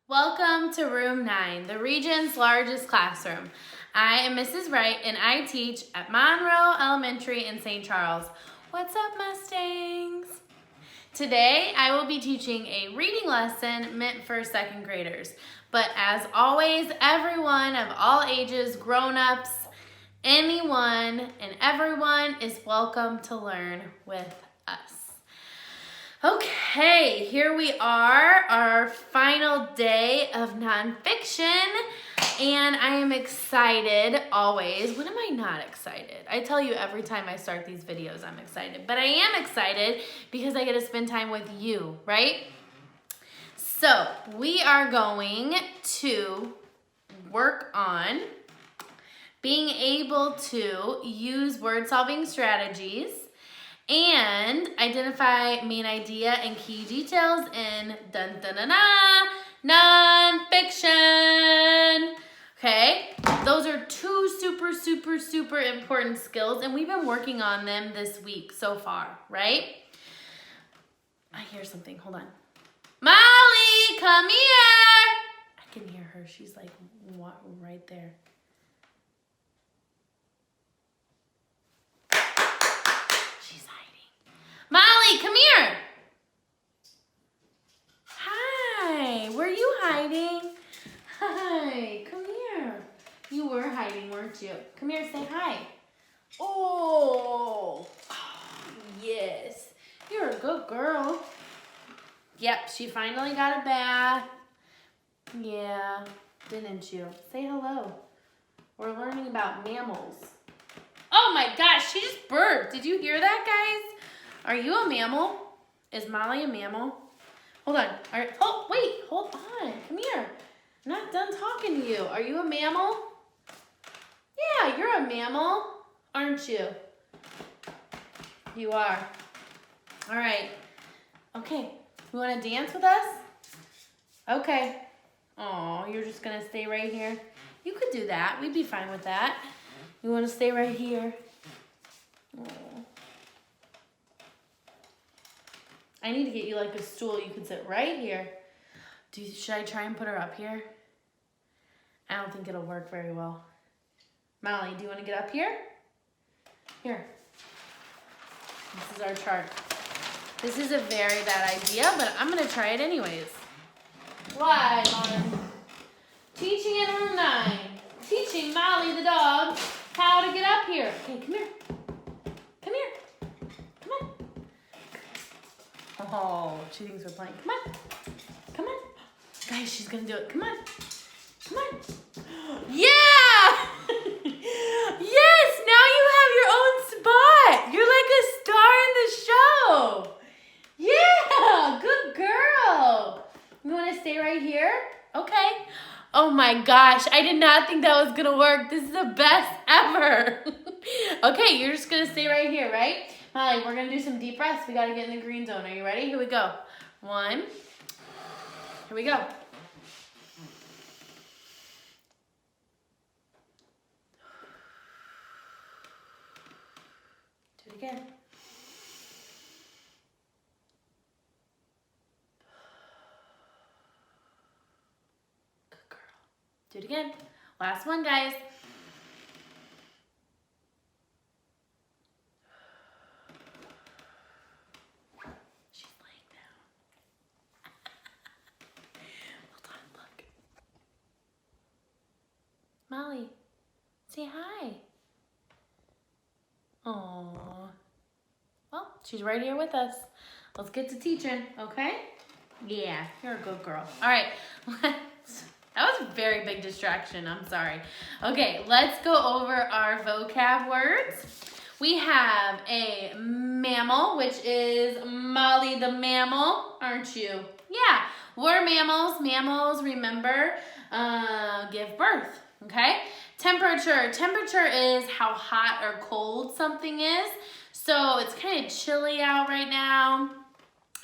Welcome to Room 9, the region's largest classroom. I am Mrs. Wright and I teach at Monroe Elementary in St. Charles. What's up, Mustangs? Today I will be teaching a reading lesson meant for second graders. But as always, everyone of all ages, grown-ups, anyone and everyone is welcome to learn with us. Okay, here we are, our final day of nonfiction, and I am excited always. When am I not excited? I tell you every time I start these videos I'm excited, but I am excited because I get to spend time with you, right? So we are going to work on being able to use word-solving strategies and identify main idea and key details in nonfiction. Okay, those are two super important skills, and we've been working on them this week so far, right? I hear something, hold on. Molly, come here. I can hear her, she's like right there. Molly, come here. Hi, were you hiding? Hi, come here. You were hiding, weren't you? Come here, say hi. Oh, yes. You're a good girl. Yep, she finally got a bath. Yeah, didn't you? Say hello. We're learning about mammals. Oh my gosh, she just burped. Did you hear that, guys? Are you a mammal? Is Molly a mammal? Hold on. Oh, wait. Hold on. Come here. I'm not done talking to you. Are you a mammal? Yeah, you're a mammal, aren't you? You are. All right. Okay. You want to dance with us? Okay. Oh, you're just going to stay right here? You could do that. We'd be fine with that. You want to stay right here? Oh. I need to get you like a stool. You can sit right here. Should I try and put her up here? I don't think it'll work very well. Molly, do you want to get up here? Here. This is our chart. This is a very bad idea, but I'm going to try it anyways. Live on Teaching in Room 9. Teaching Molly the dog how to get up here. Okay, come here. Come here. Come on. Oh, she thinks we're playing. Come on. Come on. Guys, she's going to do it. Come on. Come on. Yeah! Yes, now you have your own spot. You're like a star in the show. Yeah, good girl. You want to stay right here? Okay. Oh my gosh, I did not think that was going to work. This is the best ever. Okay, you're just going to stay right here, right? Molly, we're going to do some deep breaths. We got to get in the green zone. Are you ready? Here we go. 1. Here we go. Do it again. Good girl. Do it again. Last one, guys. Molly, say hi. Aww. Well, she's right here with us. Let's get to teaching, okay? Yeah, you're a good girl. All right, that was a very big distraction. I'm sorry. Okay, let's go over our vocab words. We have a mammal, which is Molly the mammal, aren't you? Yeah, we're mammals. Mammals, remember, give birth. Okay, temperature. Temperature is how hot or cold something is. So it's kind of chilly out right now.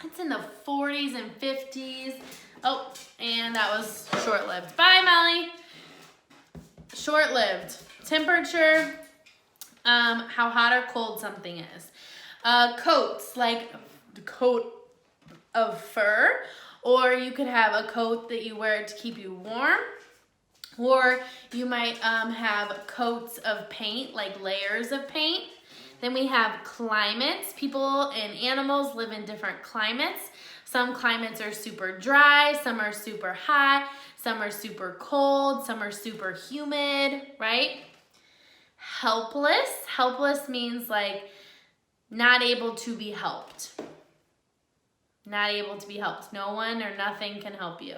It's in the 40s and 50s. Oh, and that was short-lived. Bye, Molly. Short-lived. Temperature, how hot or cold something is. Coats, like the coat of fur, or you could have a coat that you wear to keep you warm, or you might have coats of paint, like layers of paint. Then we have climates. People and animals live in different climates. Some climates are super dry, some are super hot, some are super cold, some are super humid, right? Helpless. Helpless means like not able to be helped. Not able to be helped. No one or nothing can help you.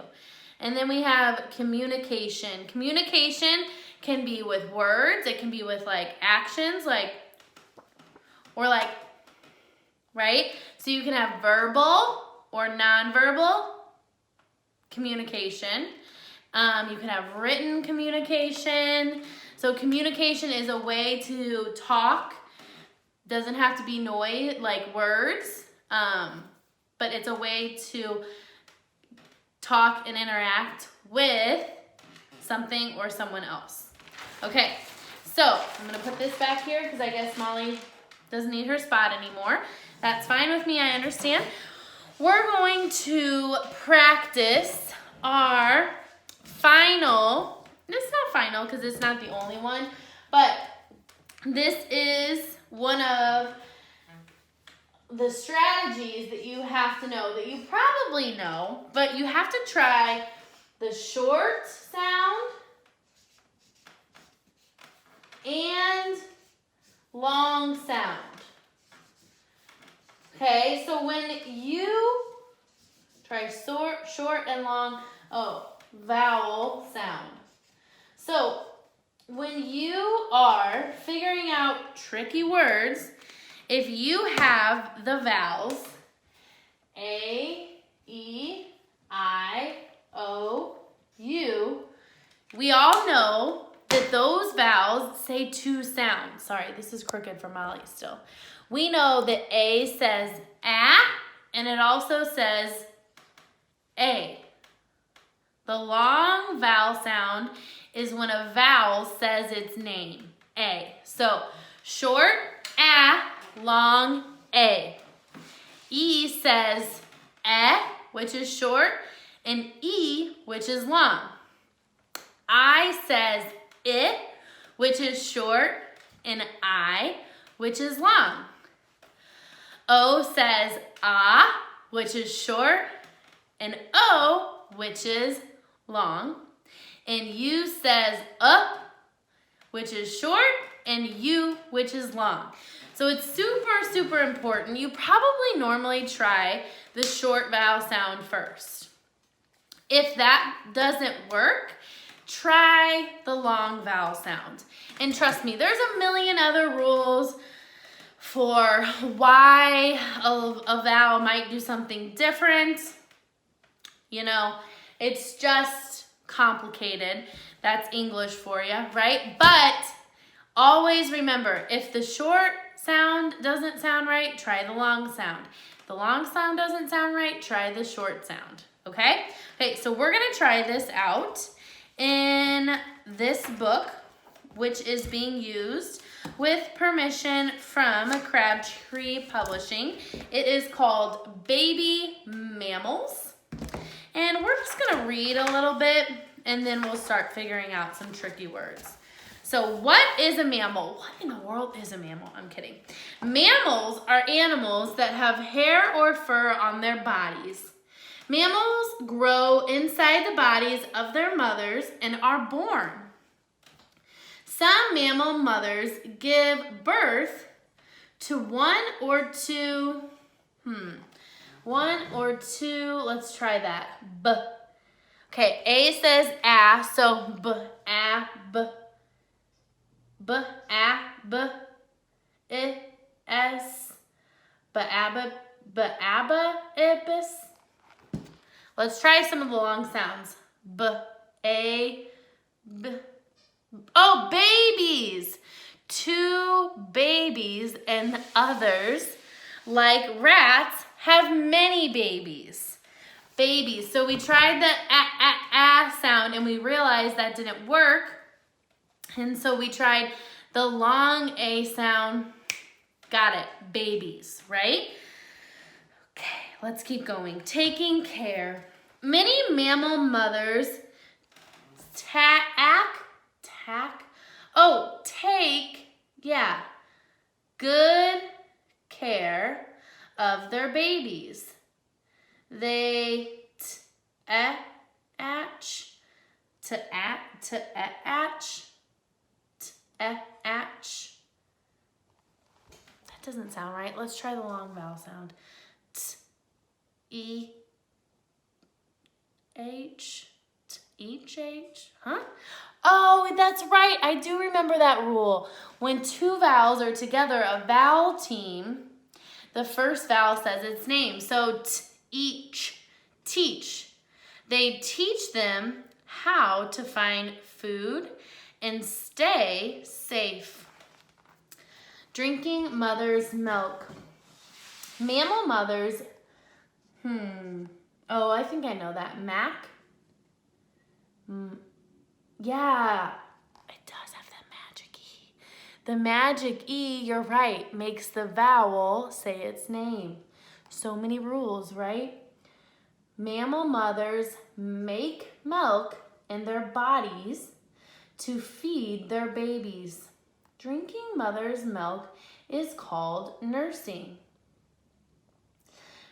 And then we have communication. Communication can be with words. It can be with like actions, like, or like, right? So you can have verbal or nonverbal communication. You can have written communication. So communication is a way to talk. Doesn't have to be noise, like words, but it's a way to talk and interact with something or someone else. Okay, so I'm gonna put this back here because I guess Molly doesn't need her spot anymore. That's fine with me, I understand. We're going to practice our final, it's not final because it's not the only one, but this is one of the strategies that you have to know, that you probably know, but you have to try the short sound and long sound. Okay, so when you try short and long, vowel sound. So when you are figuring out tricky words, if you have the vowels A, E, I, O, U, we all know that those vowels say two sounds. Sorry, this is crooked for Molly still. We know that A says a, and it also says a. The long vowel sound is when a vowel says its name, A. So short, a, long, A. E says which is short, and E, which is long. I says it, which is short, and I, which is long. O says which is short, and O, which is long. And U says which is short, and U, which is long. So it's super, super important. You probably normally try the short vowel sound first. If that doesn't work, try the long vowel sound. And trust me, there's a million other rules for why a vowel might do something different. You know, it's just complicated. That's English for you, right? But always remember, if the short sound doesn't sound right, try the long sound. If the long sound doesn't sound right, try the short sound, okay? Okay, so we're gonna try this out in this book, which is being used with permission from Crabtree Publishing. It is called Baby Mammals. And we're just gonna read a little bit and then we'll start figuring out some tricky words. So what is a mammal? What in the world is a mammal? I'm kidding. Mammals are animals that have hair or fur on their bodies. Mammals grow inside the bodies of their mothers and are born. Some mammal mothers give birth to one or two, let's try that, B. Okay, A says a, so B, a, B. B, a, B, I, S, B, a, B, ibis. Let's try some of the long sounds. B, A, B. Oh, babies. Two babies and others, like rats, have many babies. Babies. So we tried the a sound and we realized that didn't work. And so we tried the long A sound. Got it. Babies, right? Okay, let's keep going. Taking care. Many mammal mothers take good care of their babies. They hatch. That doesn't sound right. Let's try the long vowel sound. H. Huh? Oh, that's right. I do remember that rule. When two vowels are together, a vowel team, the first vowel says its name. So teach. They teach them how to find food and stay safe. Drinking mother's milk. Mammal mothers, oh, I think I know that. Yeah, it does have the magic E. The magic E, you're right, makes the vowel say its name. So many rules, right? Mammal mothers make milk in their bodies to feed their babies. Drinking mother's milk is called nursing.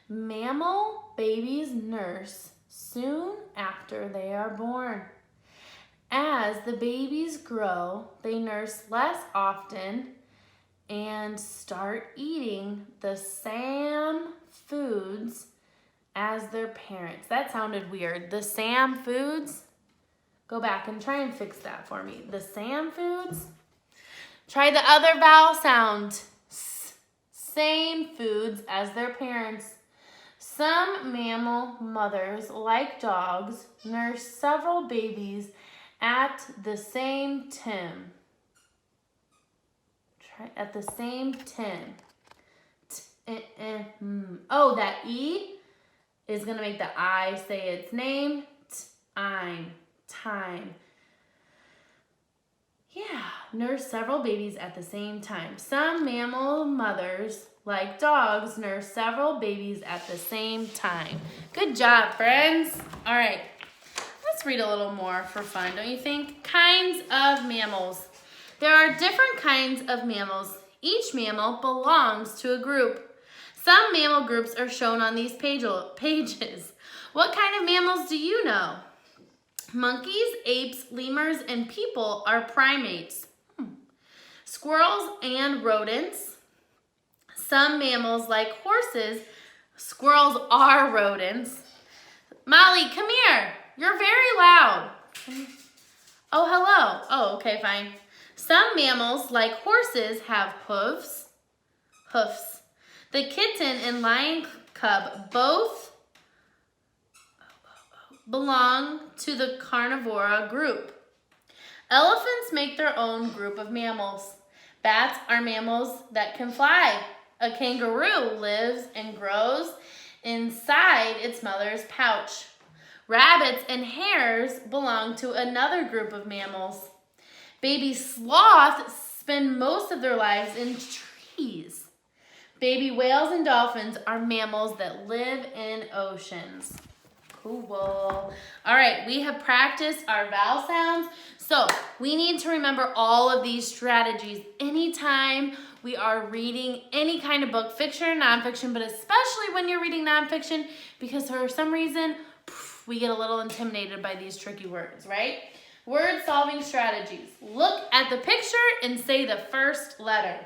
Mammal babies nurse soon after they are born. As the babies grow, they nurse less often and start eating the same foods as their parents. That sounded weird. The same foods? Go back and try and fix that for me. The same foods? Try the other vowel sound. Same foods as their parents. Some mammal mothers, like dogs, nurse several babies at the same time. At the same time. Oh, that E is going to make the I say its name. Time. Yeah, nurse several babies at the same time. Some mammal mothers, like dogs, nurse several babies at the same time. Good job, friends. All right, let's read a little more for fun, don't you think? Kinds of mammals. There are different kinds of mammals. Each mammal belongs to a group. Some mammal groups are shown on these pages. What kind of mammals do you know? Monkeys, apes, lemurs, and people are primates. Squirrels and rodents. Some mammals, like horses, squirrels are rodents. Molly, come here. You're very loud. Oh, hello. Oh, okay, fine. Some mammals, like horses, have hoofs. The kitten and lion cub both belong to the carnivora group. Elephants make their own group of mammals. Bats are mammals that can fly. A kangaroo lives and grows inside its mother's pouch. Rabbits and hares belong to another group of mammals. Baby sloths spend most of their lives in trees. Baby whales and dolphins are mammals that live in oceans. Cool. All right, we have practiced our vowel sounds. So we need to remember all of these strategies anytime we are reading any kind of book, fiction or nonfiction, but especially when you're reading nonfiction, because for some reason, we get a little intimidated by these tricky words, right? Word solving strategies. Look at the picture and say the first letter.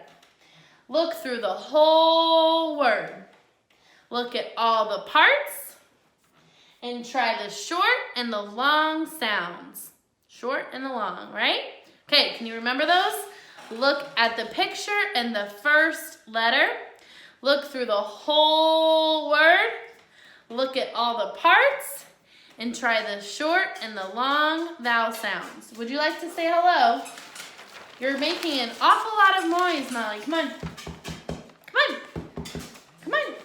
Look through the whole word. Look at all the parts and try the short and the long sounds. Short and the long, right? Okay, can you remember those? Look at the picture and the first letter. Look through the whole word. Look at all the parts and try the short and the long vowel sounds. Would you like to say hello? You're making an awful lot of noise, Molly. Come on. Come on.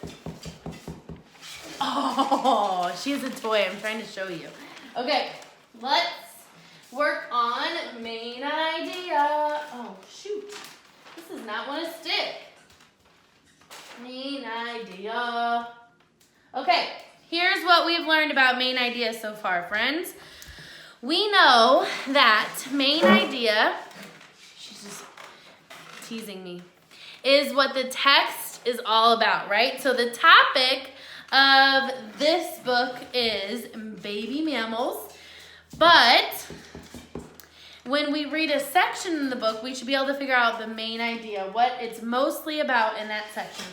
Oh, she has a toy. I'm trying to show you. Okay, let's work on main idea. Oh, shoot. This does not want to stick. Main idea. Okay, here's what we've learned about main idea so far, friends. We know that main idea, she's just teasing me, is what the text is all about, right? So the topic of this book is baby mammals, but when we read a section in the book, we should be able to figure out the main idea, what it's mostly about in that section.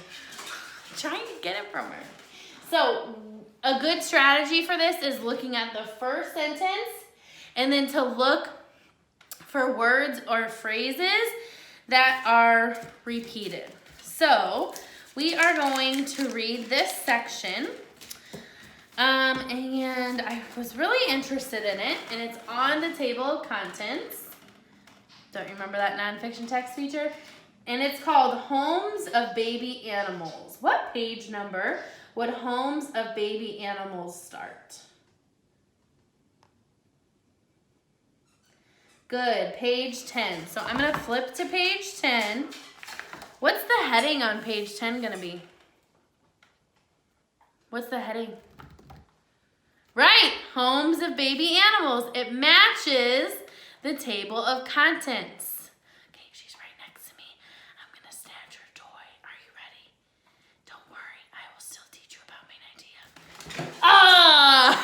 I'm trying to get it from her. So a good strategy for this is looking at the first sentence and then to look for words or phrases that are repeated. So we are going to read this section. And I was really interested in it, and it's on the table of contents. Don't you remember that nonfiction text feature? And it's called Homes of Baby Animals. What page number would Homes of Baby Animals start? Good, page 10. So I'm gonna flip to page 10. What's the heading on page 10 gonna be? What's the heading? Right, Homes of Baby Animals. It matches the table of contents. Okay, she's right next to me. I'm gonna snatch her toy. Are you ready? Don't worry, I will still teach you about main idea. Ah!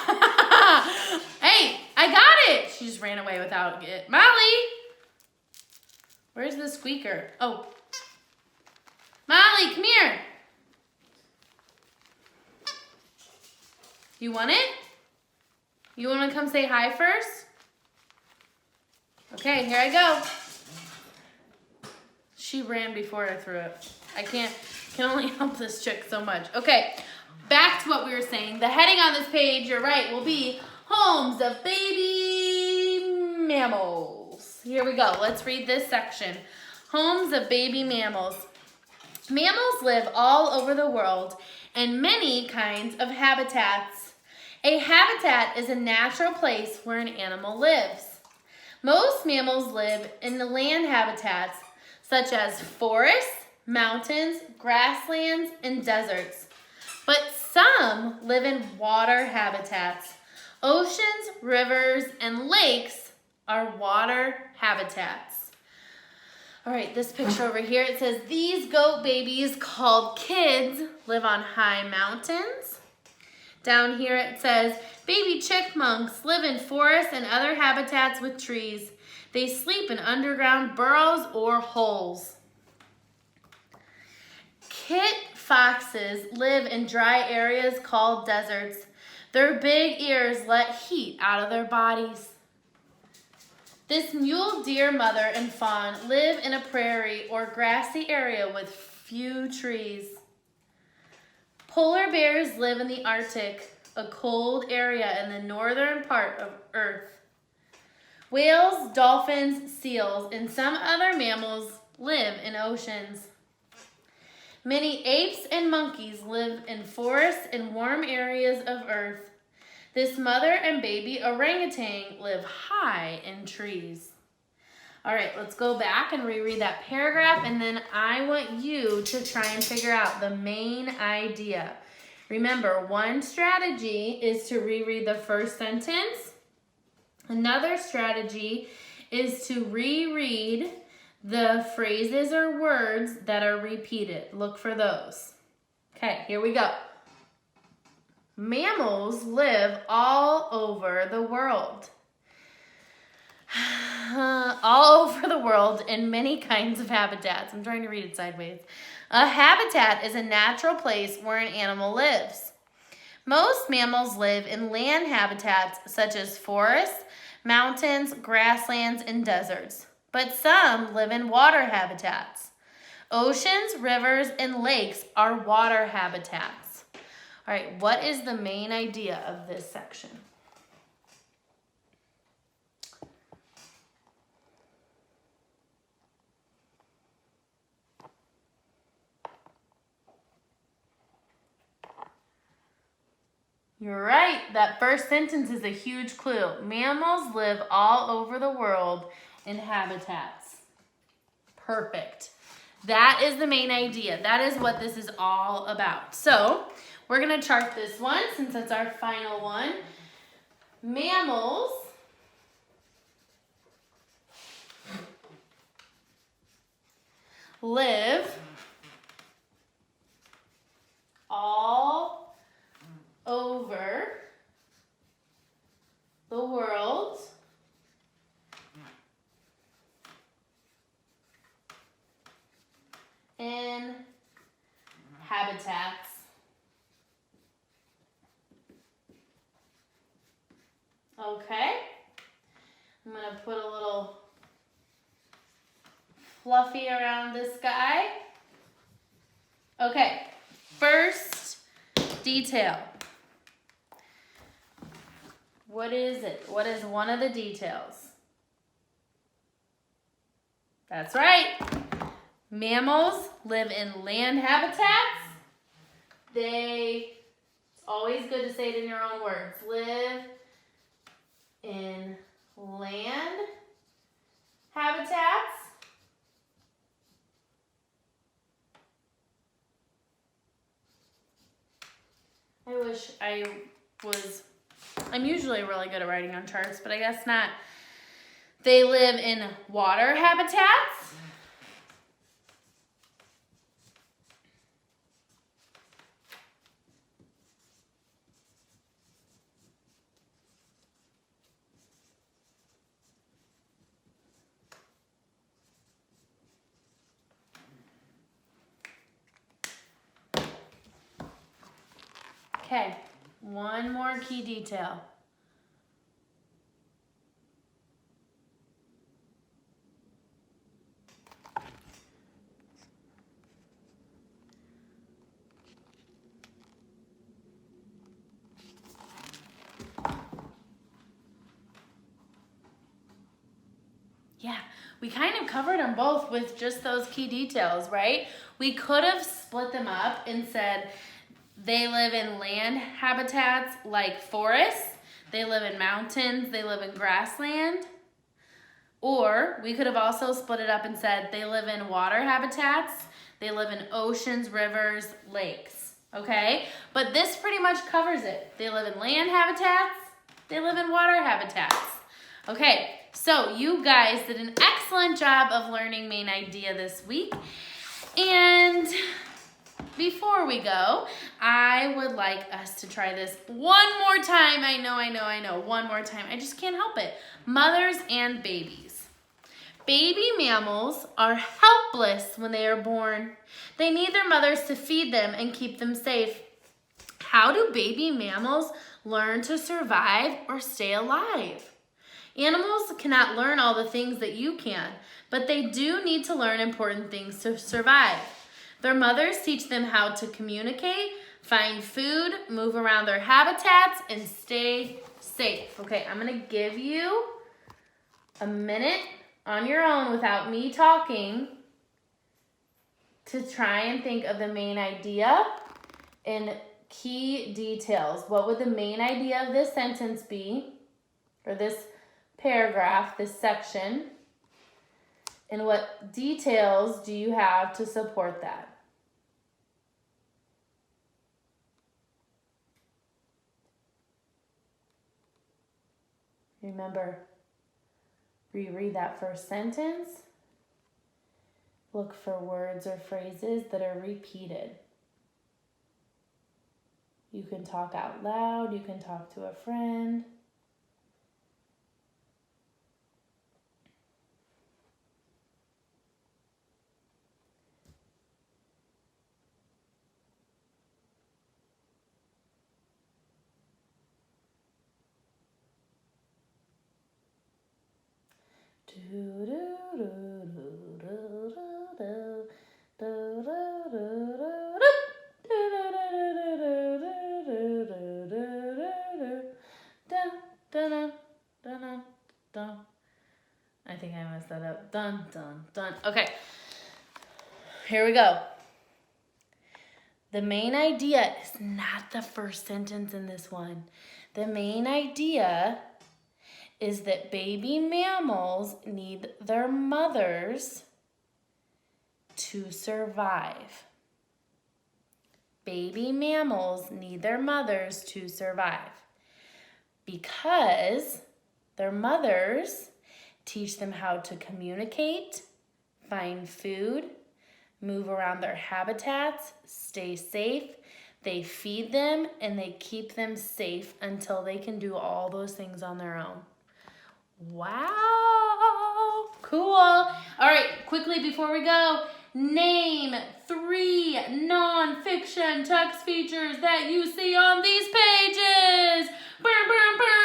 Hey, I got it. She just ran away without it. Molly, where's the squeaker? Oh, Molly, come here. You want it? You want to come say hi first? Okay, here I go. She ran before I threw it. I can only help this chick so much. Okay, back to what we were saying. The heading on this page, you're right, will be Homes of Baby Mammals. Here we go. Let's read this section. Homes of Baby Mammals. Mammals live all over the world in many kinds of habitats. A habitat is a natural place where an animal lives. Most mammals live in the land habitats such as forests, mountains, grasslands, and deserts. But some live in water habitats. Oceans, rivers, and lakes are water habitats. All right, this picture over here, it says these goat babies called kids live on high mountains. Down here it says, baby chipmunks live in forests and other habitats with trees. They sleep in underground burrows or holes. Kit foxes live in dry areas called deserts. Their big ears let heat out of their bodies. This mule deer mother and fawn live in a prairie or grassy area with few trees. Polar bears live in the Arctic, a cold area in the northern part of Earth. Whales, dolphins, seals, and some other mammals live in oceans. Many apes and monkeys live in forests and warm areas of Earth. This mother and baby orangutan live high in trees. All right, let's go back and reread that paragraph, and then I want you to try and figure out the main idea. Remember, one strategy is to reread the first sentence. Another strategy is to reread the phrases or words that are repeated. Look for those. Okay, here we go. Mammals live all over the world. All over the world in many kinds of habitats. I'm trying to read it sideways. A habitat is a natural place where an animal lives. Most mammals live in land habitats such as forests, mountains, grasslands, and deserts. But some live in water habitats. Oceans, rivers, and lakes are water habitats. All right, what is the main idea of this section? You're right. That first sentence is a huge clue. Mammals live all over the world in habitats. Perfect. That is the main idea. That is what this is all about. So We're going to chart this one since it's our final one. Mammals live all over the world in habitats. Okay, I'm going to put a little fluffy around this guy. Okay, first detail. What is it? What is one of the details? That's right. Mammals live in land habitats. It's always good to say it in your own words. Live in land habitats. I wish I'm usually really good at writing on charts, but I guess not. They live in water habitats. Okay, one more key detail. Yeah, we kind of covered them both with just those key details, right? We could have split them up and said, they live in land habitats like forests. They live in mountains. They live in grassland. Or we could have also split it up and said they live in water habitats. They live in oceans, rivers, lakes. Okay? But this pretty much covers it. They live in land habitats. They live in water habitats. Okay, so you guys did an excellent job of learning main idea this week. And before we go, I would like us to try this one more time. I know, one more time. I just can't help it. Mothers and babies. Baby mammals are helpless when they are born. They need their mothers to feed them and keep them safe. How do baby mammals learn to survive or stay alive? Animals cannot learn all the things that you can, but they do need to learn important things to survive. Their mothers teach them how to communicate, find food, move around their habitats, and stay safe. Okay, I'm going to give you a minute on your own without me talking to try and think of the main idea and key details. What would the main idea of this sentence be, or this paragraph, this section? And what details do you have to support that? Remember, reread that first sentence. Look for words or phrases that are repeated. You can talk out loud. You can talk to a friend. I think I messed that up. Dun, dun, dun. Okay, here we go. The main idea is not the first sentence in this one. The main idea is that baby mammals need their mothers to survive. baby mammals need their mothers to survive? Because their mothers teach them how to communicate, find food, move around their habitats, stay safe. They feed them and they keep them safe until they can do all those things on their own. Wow, cool. All right, quickly before we go, name 3 nonfiction text features that you see on these pages. Burr, burr, burr.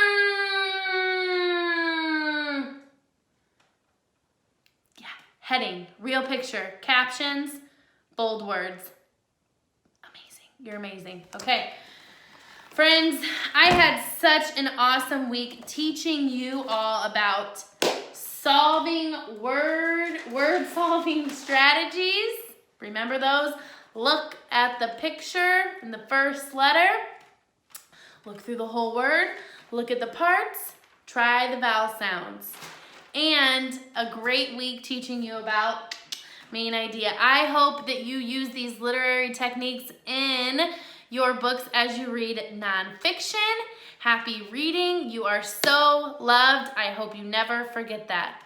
Yeah, heading, real picture, captions, bold words. Amazing, you're amazing. Okay. Friends, I had such an awesome week teaching you all about solving word solving strategies. Remember those? Look at the picture in the first letter. Look through the whole word. Look at the parts. Try the vowel sounds. And a great week teaching you about main idea. I hope that you use these literary techniques in your books as you read nonfiction. Happy reading. You are so loved. I hope you never forget that.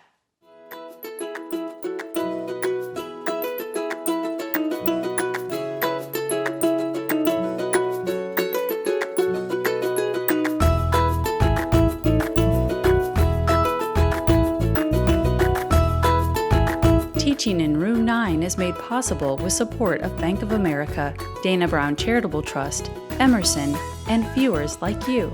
Teaching in Room 9 is made possible with support of Bank of America, Dana Brown Charitable Trust, Emerson, and viewers like you.